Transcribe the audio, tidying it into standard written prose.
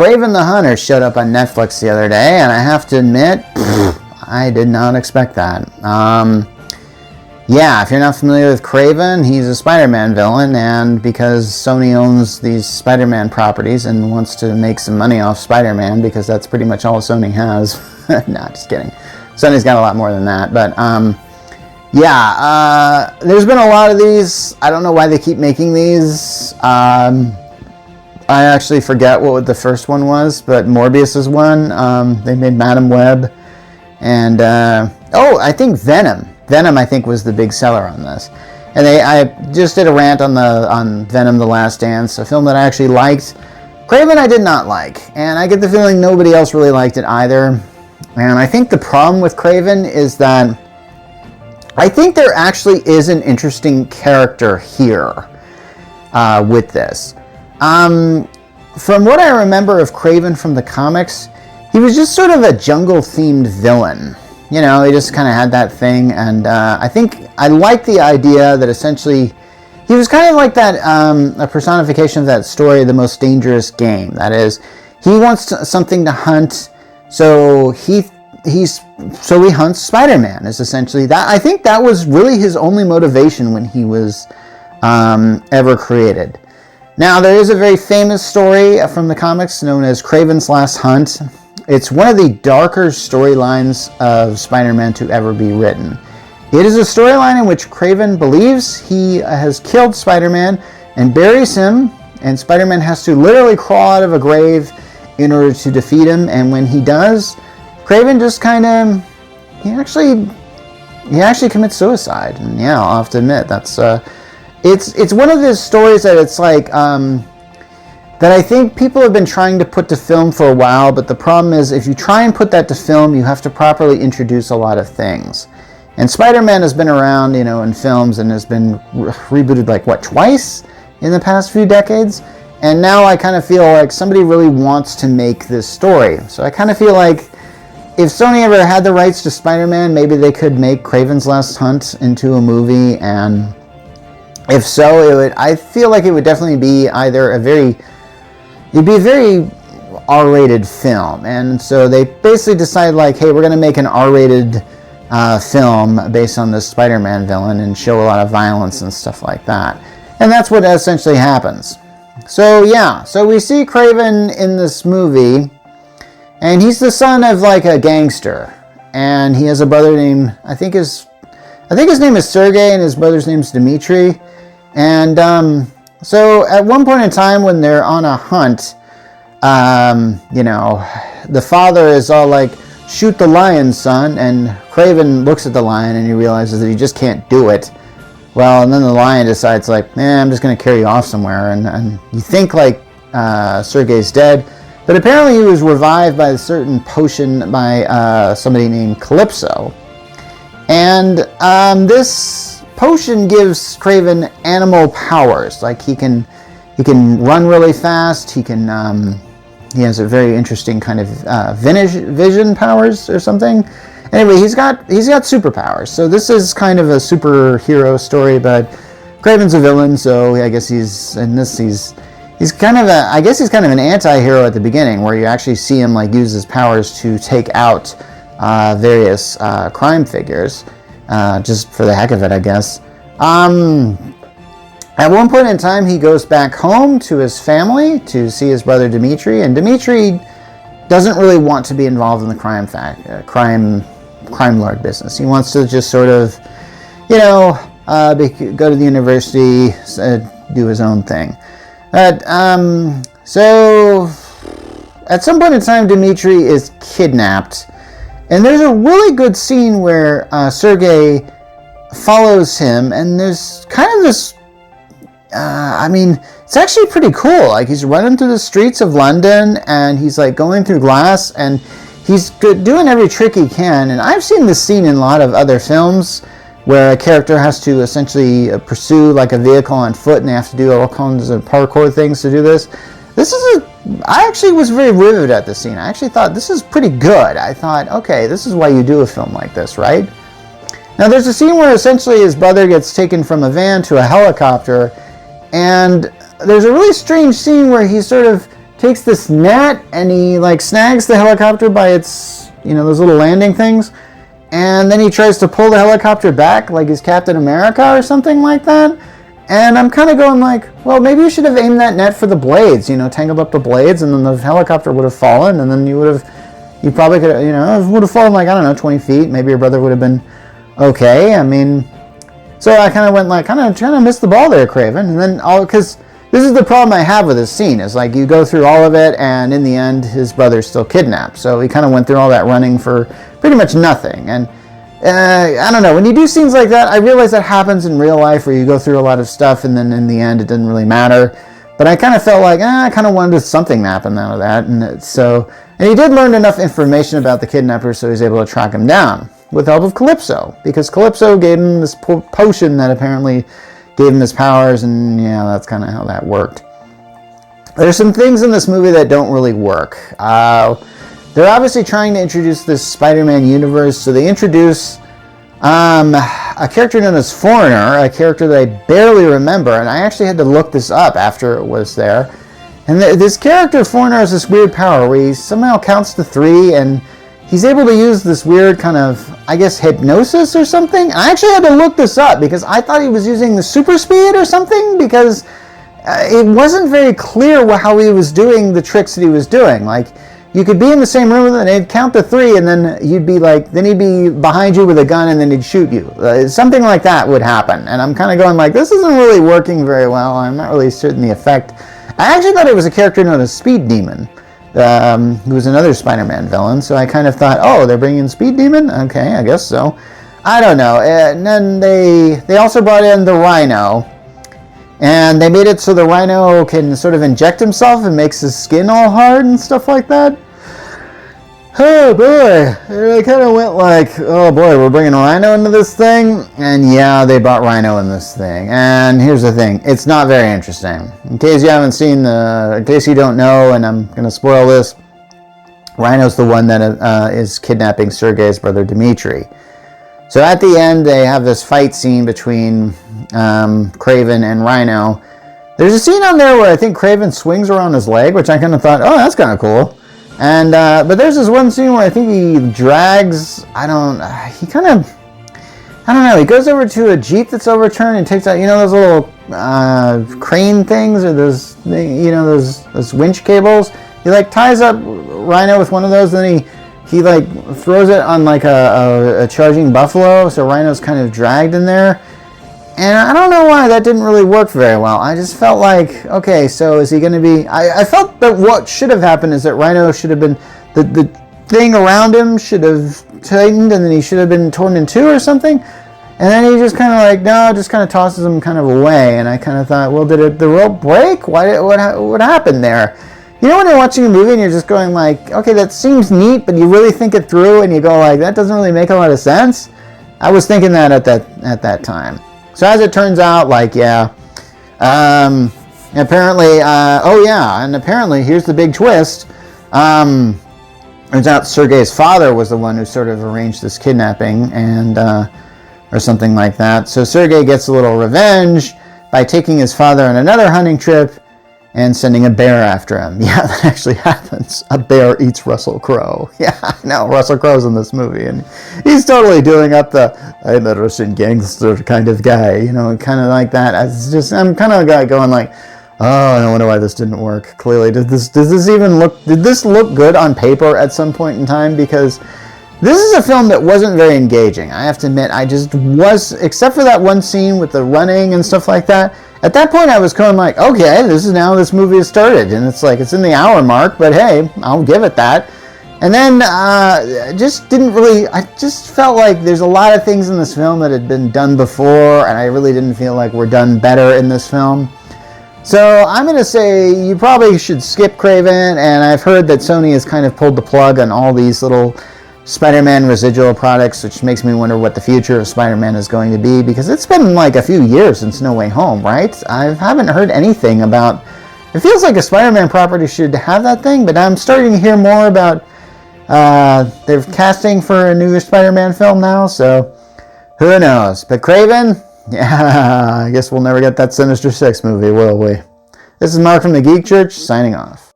Kraven the Hunter showed up on Netflix the other day, and I have to admit, I did not expect that. Yeah, if you're not familiar with Kraven, he's a Spider-Man villain, and because Sony owns these Spider-Man properties and wants to make some money off Spider-Man, because that's pretty much all Sony has. Nah, just kidding. Sony's got a lot more than that, but yeah, there's been a lot of these. I don't know why they keep making these. I actually forget what the first one was, but Morbius is one. They made Madam Web, and I think Venom. Venom, I think, was the big seller on this. And I just did a rant on Venom: The Last Dance, a film that I actually liked. Kraven, I did not like, and I get the feeling nobody else really liked it either. And I think the problem with Kraven is that I think there actually is an interesting character here with this. From what I remember of Kraven from the comics, he was just sort of a jungle-themed villain. You know, he just kind of had that thing, and I think I like the idea that essentially he was kind of like that, a personification of that story, The Most Dangerous Game. That is, he wants something to hunt, so he hunts Spider-Man, is essentially that. I think that was really his only motivation when he was ever created. Now, there is a very famous story from the comics known as Kraven's Last Hunt. It's one of the darker storylines of Spider-Man to ever be written. It is a storyline in which Kraven believes he has killed Spider-Man and buries him, and Spider-Man has to literally crawl out of a grave in order to defeat him, and when he does, Kraven just kind of, he actually commits suicide. And yeah, I'll have to admit, that's it's one of those stories that it's like that I think people have been trying to put to film for a while, but the problem is if you try and put that to film, you have to properly introduce a lot of things. And Spider-Man has been around, you know, in films and has been rebooted like twice in the past few decades. And now I kind of feel like somebody really wants to make this story. So I kind of feel like if Sony ever had the rights to Spider-Man, maybe they could make Kraven's Last Hunt into a movie, and if so, I feel like it would definitely be either a very R-rated film. And so they basically decided, like, hey, we're going to make an R-rated film based on this Spider-Man villain and show a lot of violence and stuff like that. And that's what essentially happens. So yeah, so we see Kraven in this movie, and he's the son of like a gangster, and he has a brother named, I think his name is Sergey, and his brother's name is Dmitri. And so at one point in time when they're on a hunt, you know, the father is all like, shoot the lion, son, and Kraven looks at the lion and he realizes that he just can't do it. Well, and then the lion decides, like, I'm just going to carry you off somewhere, and you think like Sergey's dead, but apparently he was revived by a certain potion by somebody named Calypso. And this potion gives Kraven animal powers. Like he can run really fast. He has a very interesting kind of vision powers or something. Anyway, he's got superpowers. So this is kind of a superhero story, but Kraven's a villain, so I guess he's kind of an anti-hero at the beginning, where you actually see him like use his powers to take out various crime figures. Just for the heck of it, I guess. At one point in time, he goes back home to his family to see his brother Dmitri, and Dmitri doesn't really want to be involved in the crime lord business. He wants to just sort of, you know, go to the university, do his own thing. But so at some point in time, Dmitri is kidnapped. And there's a really good scene where Sergey follows him, and there's kind of this, it's actually pretty cool. Like, he's running through the streets of London, and he's like going through glass, and he's doing every trick he can. And I've seen this scene in a lot of other films where a character has to essentially pursue like a vehicle on foot, and they have to do all kinds of parkour things to do this. I actually was very riveted at this scene. I actually thought this is pretty good. I thought, okay, this is why you do a film like this, right? Now there's a scene where essentially his brother gets taken from a van to a helicopter, and there's a really strange scene where he sort of takes this net and he like snags the helicopter by its, those little landing things, and then he tries to pull the helicopter back like he's Captain America or something like that. And I'm kind of going like, well, maybe you should have aimed that net for the blades, tangled up the blades, and then the helicopter would have fallen, and then you probably could have, it would have fallen like, I don't know, 20 feet. Maybe your brother would have been okay. I mean, so I kind of went like, kind of missed the ball there, Kraven. And then because this is the problem I have with this scene, is like you go through all of it, and in the end, his brother's still kidnapped. So he kind of went through all that running for pretty much nothing. And I don't know, when you do scenes like that, I realize that happens in real life where you go through a lot of stuff and then in the end it didn't really matter. But I kind of felt like, I kind of wanted something to happen out of that. And he did learn enough information about the kidnapper, so he was able to track him down with the help of Calypso, because Calypso gave him this potion that apparently gave him his powers, and that's kind of how that worked. There's some things in this movie that don't really work. They're obviously trying to introduce this Spider-Man universe, so they introduce a character known as Foreigner, a character that I barely remember, and I actually had to look this up after it was there. And this character, Foreigner, has this weird power where he somehow counts to 3, and he's able to use this weird kind of, I guess, hypnosis or something. And I actually had to look this up because I thought he was using the super speed or something, because it wasn't very clear how he was doing the tricks that he was doing. Like, you could be in the same room and he'd count to 3, and then he'd be behind you with a gun, and then he'd shoot you. Something like that would happen. And I'm kind of going like, this isn't really working very well. I'm not really certain the effect. I actually thought it was a character known as Speed Demon, who was another Spider-Man villain. So I kind of thought, oh, they're bringing in Speed Demon? Okay, I guess so. I don't know. And then they also brought in the Rhino. And they made it so the Rhino can sort of inject himself and makes his skin all hard and stuff like that. Oh boy, and I kind of went like, oh boy, we're bringing Rhino into this thing? And yeah, they brought Rhino in this thing. And here's the thing, it's not very interesting. In case you haven't seen in case you don't know, and I'm going to spoil this, Rhino's the one that is kidnapping Sergei's brother Dmitri. So at the end, they have this fight scene between Kraven and Rhino. There's a scene on there where I think Kraven swings around his leg, which I kind of thought, oh, that's kind of cool. And but there's this one scene where I think he drags, he goes over to a Jeep that's overturned and takes out, those little crane things, or those winch cables. He like ties up Rhino with one of those, and then he like throws it on like a charging buffalo, so Rhino's kind of dragged in there. And I don't know why that didn't really work very well. I just felt like, okay, so is he going to be... I felt that what should have happened is that Rhino should have been... The thing around him should have tightened, and then he should have been torn in 2 or something. And then he just kind of like, no, just kind of tosses him kind of away. And I kind of thought, well, did the rope break? What happened there? When you're watching a movie and you're just going like, okay, that seems neat, but you really think it through and you go like, that doesn't really make a lot of sense. I was thinking that at that time. So as it turns out, like, yeah, apparently, and apparently, here's the big twist. Turns out Sergei's father was the one who sort of arranged this kidnapping, and or something like that. So Sergei gets a little revenge by taking his father on another hunting trip and sending a bear after him. Yeah, that actually happens. A bear eats Russell Crowe. Yeah, I know, Russell Crowe's in this movie, and he's totally doing up the I'm a Russian gangster kind of guy, kind of like that. I'm kind of going like, oh, I wonder why this didn't work. Clearly, did this look good on paper at some point in time? Because this is a film that wasn't very engaging. I have to admit, I just was, except for that one scene with the running and stuff like that. At that point, I was going like, okay, this movie has started, and it's like, it's in the hour mark, but hey, I'll give it that. And then, I just felt like there's a lot of things in this film that had been done before, and I really didn't feel like were done better in this film. So, I'm going to say you probably should skip Kraven, and I've heard that Sony has kind of pulled the plug on all these little Spider-Man residual products, which makes me wonder what the future of Spider-Man is going to be, because it's been like a few years since No Way Home, right? I haven't heard anything about... It feels like a Spider-Man property should have that thing, but I'm starting to hear more about they're casting for a new Spider-Man film now, so who knows? But Kraven? Yeah, I guess we'll never get that Sinister Six movie, will we? This is Mark from the Geek Church, signing off.